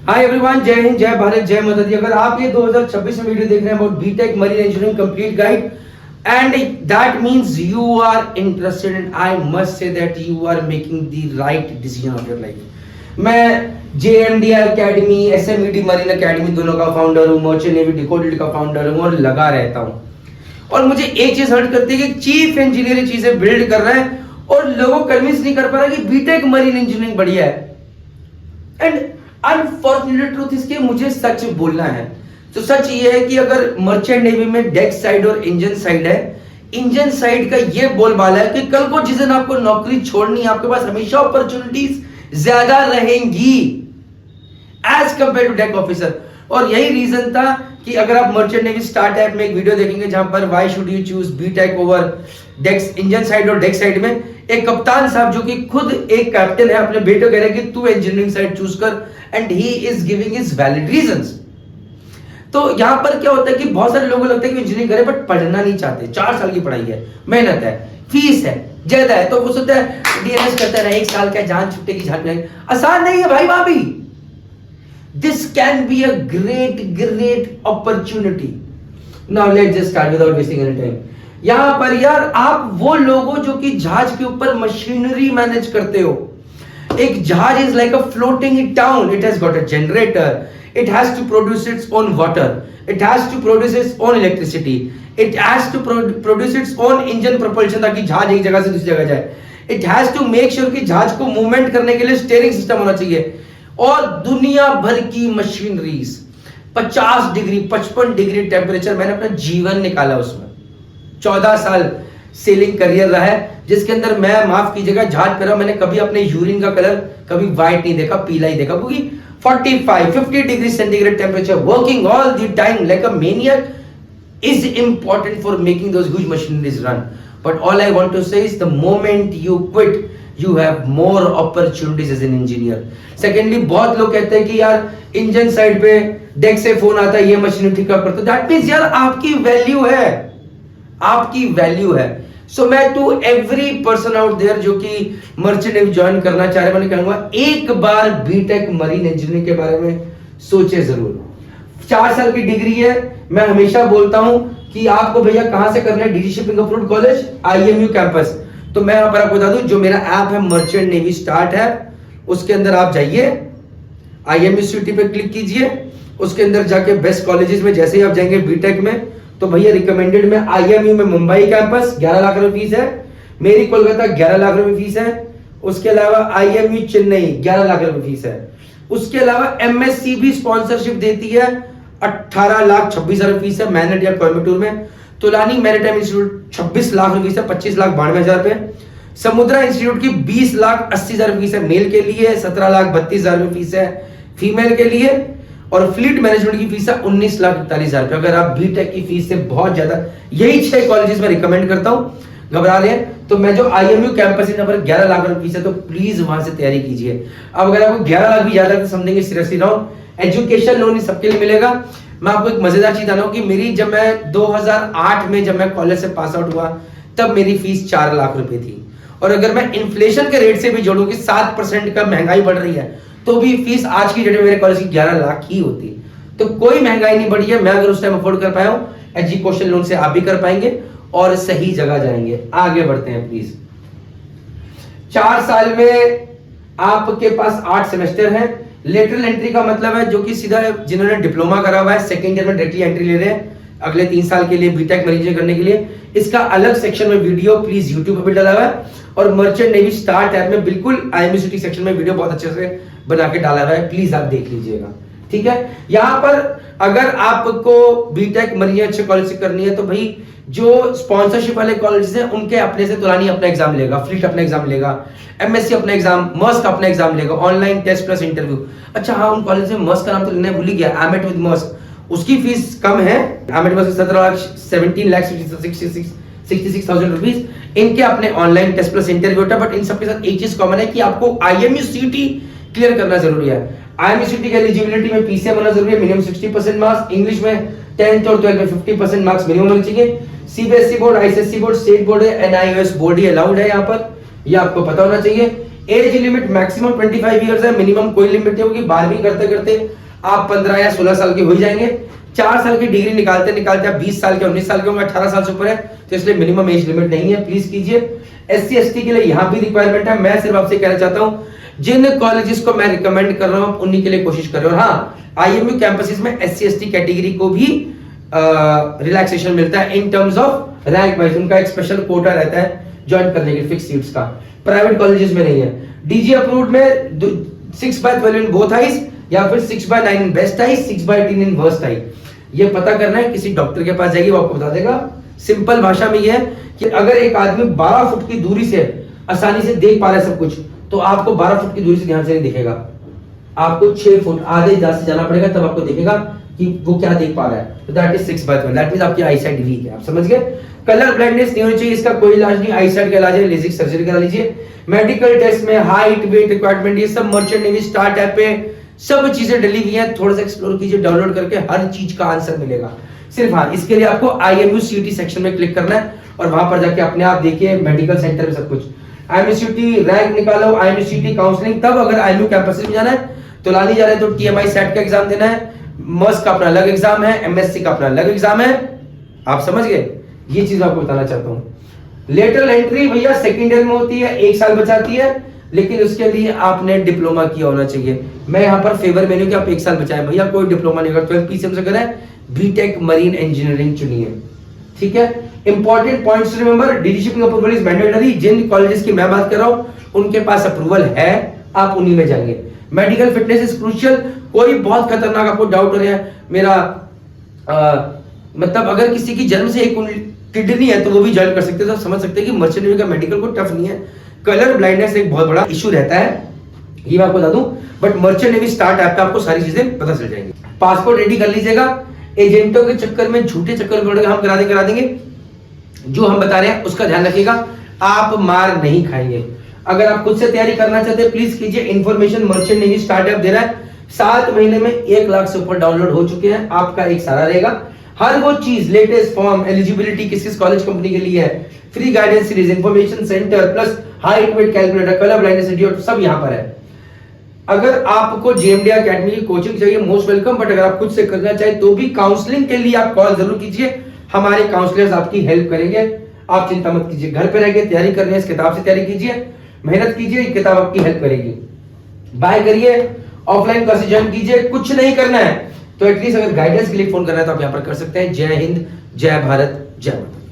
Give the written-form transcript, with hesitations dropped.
Hi everyone, जय हिंद, जय भारत, जय माता दी। अगर आप ये 2026 में वीडियो देख रहे हैं about BTech marine engineering complete guide and that means you are interested and I must say that you are making the right decision of your life. मैं JMDI academy, SMED marine academy दोनों का founder हूँ, merchant navy decoded का founder हूँ और लगा रहता हूँ। और मुझे एक चीज हर्ट करती है कि चीफ इंजीनियरिंग चीजें बिल्ड कर रहे हैं और लोगों को कन्विंस नहीं कर पा रहा कि बीटेक मरीन इंजीनियरिंग बढ़िया है। एंड अनफॉर्चुनेट ट्रूथ इसके मुझे सच बोलना है। तो सच ये है कि अगर मर्चेंट नेवी में डेक साइड और इंजन साइड है, इंजन साइड का ये बोलबाला है कि कल को जिस दिन आपको नौकरी छोड़नी है आपके पास हमेशा अपॉर्चुनिटीज ज्यादा रहेंगी as compared to deck officer. और यही रीजन था कि अगर आप मर्चेंट नेवी स्टार्ट ऐप में एक वीडियो देखेंगे जहां पर why should you choose BTech over decks, engine side और डेक साइड में एक कप्तान साहब जो कि खुद एक कैप्टन है अपने बेटे को कह रहे हैं कि तू इंजीनियरिंग साइड चूज कर and he is giving his valid reasons. तो यहां पर क्या होता है कि बहुत सारे लोगों को लगता है कि इंजीनियरिंग करे बट पढ़ना नहीं चाहते। 4 साल की पढ़ाई है, मेहनत है, फीस है, ज्यादा है, तो वो सोचता है डीएनएस करता रहे, 1 साल का जान छुट्टे की झाड़ में। आसान नहीं है भाई भाभी। This can be a great opportunity. Now let's just start without wasting any time. यहां पर यार आप वो लोगों जो कि जहाज के ऊपर मशीनरी मैनेज करते हो। एक जहाज is like a floating town. It has got a generator. It has to produce its own water. It has to produce its own electricity. It has to produce its own engine propulsion ताकि जहाज एक जगह से दूसरी जगह जाए. It has to make sure कि जहाज को मूवमेंट करने के लिए स्टीयरिंग सिस्टम होना चाहिए। और दुनिया भर की मशीनरीज 50 डिग्री 55 डिग्री टेम्परेचर, मैंने अपना जीवन निकाला उसमें। 14 साल सेलिंग करियर रहा है जिसके अंदर मैं, माफ कीजिएगा, जहाज पर मैंने कभी अपने यूरिन का कलर कभी व्हाइट नहीं देखा, पीला ही देखा, क्योंकि 45-50 degree centigrade temperature working all the time like a maniac is important for making those huge machineries run. But all I want to say is the moment you quit you have more opportunities as an engineer. Secondly, बहुत लोग कहते हैं कि यार engine side पे deck से phone आता है, ये मशीन ठीक करते, दैट मींस यार आपकी वैल्यू है, आपकी वैल्यू है। सो मैं to every person out there जो कि मर्चेंट नेवी ज्वाइन करना चाह रहे हैं, मैं कहूंगा एक बार बीटेक मरीन इंजीनियरिंग के बारे में सोचे जरूर। 4 साल की डिग्री है। मैं हमेशा बोलता हूं कि आपको भैया कहां से करना है, DG shipping approved college, IMU campus. तो मैं यहां पर आपको बता दूं, जो मेरा ऐप है मर्चेंट नेवी स्टार्ट है, उसके अंदर आप जाइए, आईएमयू सिटी पे क्लिक कीजिए, उसके अंदर जाके बेस्ट कॉलेजेस में जैसे ही आप जाएंगे बीटेक में, तो भैया रिकमेंडेड में आईएमयू में मुंबई कैंपस 11 लाख रुपए फीस है, मेरी कोलकाता 11 लाख रुपए फीस है, उसके अलावा आईएमयू चेन्नई 11 लाख रुपए फीस है, उसके अलावा एमएससी भी स्पॉन्सरशिप देती है, 18 लाख 26 हजार फीस है मैनेट या कोयम्बटूर में, तुलानी मैरिटाइम इंस्टीट्यूट 26 लाख रुपए फीस है, 25 लाख 92 हजार रुपए, समुद्रा इंस्टीट्यूट की 20 लाख 80 हजार फीस है मेल के लिए, 17 लाख 32 हजार रुपए फीस है फीमेल के लिए, और फ्लीट मैनेजमेंट की फीस है 19 लाख 41 हजार रुपए। अगर आप बीटेक की फीस से बहुत ज्यादा, यही 6 कॉलेजेस में रिकमेंड करता हूं, घबरा रहे हैं तो मैं जो आईएमयू कैंपस है, पर 11 लाख रुपए फीस है, तो प्लीज वहां से तैयारी कीजिए। अब अगर आपको 11 लाख भी ज्यादा तो समझेंगे सीरियसली रॉन्ग। एजुकेशन लोन सबके लिए मिलेगा। मैं आपको एक मजेदार चीज बताऊं कि मेरी जब मैं 2008 में जब मैं कॉलेज से पास आउट हुआ तब मेरी फीस 4 लाख रुपए थी, और अगर मैं इन्फ्लेशन के रेट से भी जोड़ूं कि 7% का महंगाई बढ़ रही है तो भी फीस आज की डेट में मेरे कॉलेज की 11 लाख ही होती। तो कोई महंगाई नहीं बढ़ी है। मैं अगर उस टाइम अफोर्ड कर पाया हूं, एजुकेशन लोन से आप भी कर पाएंगे और सही जगह जाएंगे। आगे बढ़ते हैं प्लीज। 4 साल में आपके पास 8 सेमेस्टर है। लेटरल एंट्री का मतलब है जो कि सीधा जिन्होंने डिप्लोमा करा हुआ है सेकंड ईयर में डायरेक्टली एंट्री ले रहे हैं अगले 3 साल के लिए बीटेक मैनेजर करने के लिए। इसका अलग सेक्शन में वीडियो प्लीज यूट्यूब पर भी डाला हुआ है, और मर्चेंट नेवी स्टार्ट ऐप में बिल्कुल आईएमयू सिटी सेक्शन में वीडियो बहुत अच्छे से बना के डाला हुआ है, प्लीज आप देख लीजिएगा। ठीक है, यहां पर अगर आपको बीटेक मरीन अच्छे कॉलेज से करनी है तो भाई जो स्पॉन्सरशिप वाले कॉलेजेस हैं उनके अपने से तुलानी अपना एग्जाम लेगा, फ्लीट अपना एग्जाम लेगा, एमएससी अपना एग्जाम, मस्क अपना एग्जाम लेगा, ऑनलाइन टेस्ट प्लस इंटरव्यू। अच्छा हाँ, उन कॉलेज में मस्क का नाम तो लेना भूल ही गया, एमेट विद मस्क, उसकी फीस कम है, एमेट मस्क 17,66,000 रुपीज। इनके अपने ऑनलाइन टेस्ट प्लस इंटरव्यू होता है, बट इन सबके साथ एक चीज कॉमन है कि आपको आईएमयू सीटी क्लियर करना जरूरी है। आईएमयू सीटी की एलिजिबिलिटी में पीसीएम होना जरूरी है, मिनिमम 60% मार्क्स, इंग्लिश में 10th और 12th में 50% मार्क्स मिनिमम होने चाहिए। CBSE board, ICSE board, state board है, एनआईओएस बोर्ड ही अलाउड है यहाँ पर, ये आपको पता होना चाहिए। एज लिमिट मैक्सिमम 25 इयर्स है, मिनिमम कोई लिमिट नहीं होगी। 12वीं करते करते आप 15 या 16 साल के हो जाएंगे। 4 साल की डिग्री निकालते निकालते आप 20 साल के 19 साल के होंगे, 18 साल से ऊपर है, तो इसलिए मिनिमम एज लिमिट नहीं है, प्लीज कीजिए। SC ST के लिए यहाँ भी रिक्वायरमेंट है। मैं सिर्फ आपसे कहना चाहता हूँ जिन कॉलेजेस को मैं रिकमेंड कर रहा हूँ उन्हीं के लिए कोशिश कर रहे हो। हाँ, IMU कैंपसेस में SC ST कैटेगरी को भी रिलैक्सेशन मिलता है in terms of rank wise, उनका एक स्पेशल कोटा रहता है ज्वाइन करने के फिक्स सीट्स का। प्राइवेट कॉलेजेस में नहीं है। DG अप्रूव्ड में 6/12 इन बोथ आईज या फिर 6/9 in best eyes, 6/10 in worst I. ये पता करना है, किसी डॉक्टर के पास जाइए वो आपको बता देगा। सिंपल भाषा में ये है कि अगर एक आदमी 12 फुट की दूरी से आसानी से देख पा रहा है सब कुछ, तो आपको 12 फुट की दूरी से ध्यान से नहीं दिखेगा, आपको 6 फुट आधे से जाना पड़ेगा, तब आपको दिखेगा कि वो क्या देख पा रहा है। दैट इज 6/12, दैट मींस आपकी आई साइट वीक है। आप समझ गए? कलर ब्लाइंडनेस नहीं होनी चाहिए, इसका कोई इलाज नहीं। आई साइट का इलाज है लेजिक सर्जरी करा लीजिए। मेडिकल टेस्ट में हाइट वेट रिक्वायरमेंट ये सब मर्चेंट नेवी स्टार्ट ऐप पे सब चीजें डली हुई हैं, थोड़ा सा एक्सप्लोर कीजिए, डाउनलोड करके हर चीज का आंसर मिलेगा। सिर्फ हाँ, इसके लिए आपको IMU CET सेक्शन में क्लिक करना है और वहां पर जाके अपने आप देखिए मेडिकल सेंटर में सब कुछ IMU CET रैंक निकालो, IMU CET काउंसलिंग। तब अगर IMU कैंपस में जाना है तो लानी जा रहे हैं तो TMI सेट का एग्जाम देना है, मर्स का अपना अलग एग्जाम है, MSc का अपना अलग एग्जाम है। आप समझ गए? ये चीज आपको बताना चाहता हूं। लेटरल एंट्री भैया सेकेंड ईयर में होती है, 1 साल बचाती है, लेकिन उसके लिए आपने डिप्लोमा किया होना चाहिए। मैं यहाँ पर फेवर मेन्यू कि आप 1 साल बचाएं, भैया कोई डिप्लोमा नहीं कर, 12 PCM से करें, बीटेक मरीन इंजीनियरिंग चुनिए, ठीक है। Important points remember, DG shipping approval is mandatory. जिन कॉलेजेस की मैं बात कर रहा हूं उनके पास अप्रूवल है, आप उन्हीं में जाएंगे। Medical fitness is crucial. कोई बहुत खतरनाक आपको डाउट हो रहा है मेरा मतलब अगर किसी की जन्म से एक किडनी है तो वो भी ज्वाइन कर सकते हैं, तो समझ सकते हैं कि मर्चेंट नेवी का मेडिकल को टफ नहीं है। कलर ब्लाइंडनेस एक बहुत बड़ा इशू रहता है, ये मैं आपको बता दूं, but merchant navy start app पे आपको सारी चीजें पता चल जाएंगी। पासपोर्ट रेडी कर लीजिएगा, एजेंटों के चक्कर में झूठे चक्कर में हम करा देंगे। जो हम बता रहे हैं उसका ध्यान रखिएगा, आप मार नहीं खाएंगे। अगर आप खुद से तैयारी करना चाहते हैं प्लीज कीजिए। Information merchant navy start app दे रहा है, 7 महीने में 1 लाख से ऊपर डाउनलोड हो चुके हैं। आपका एक सारा रहेगा, हर वो चीज, लेटेस्ट फॉर्म, एलिजिबिलिटी किस किस कॉलेज कंपनी के लिए है, free guidance series, information centre plus height weight calculator, colour blindness institute, सब यहाँ पर है। अगर आपको JMD एकेडमी की कोचिंग चाहिए, मोस्ट वेलकम, बट अगर आप खुद से करना चाहे तो भी काउंसलिंग के लिए आप कॉल जरूर कीजिए, हमारे काउंसलर्स आपकी हेल्प करेंगे। आप चिंता मत कीजिए, घर पे रह के तैयारी करनी है, इस किताब से तैयारी कीजिए, मेहनत कीजिए, ये किताब आपकी हेल्प करेगी। बाय करिए, ऑफलाइन क्लासेस ज्वाइन कीजिए। कुछ नहीं करना है तो एटलीस्ट अगर गाइडेंस के लिए फोन करना है तो आप यहाँ पर कर सकते हैं। जय हिंद, जय भारत, जय माता।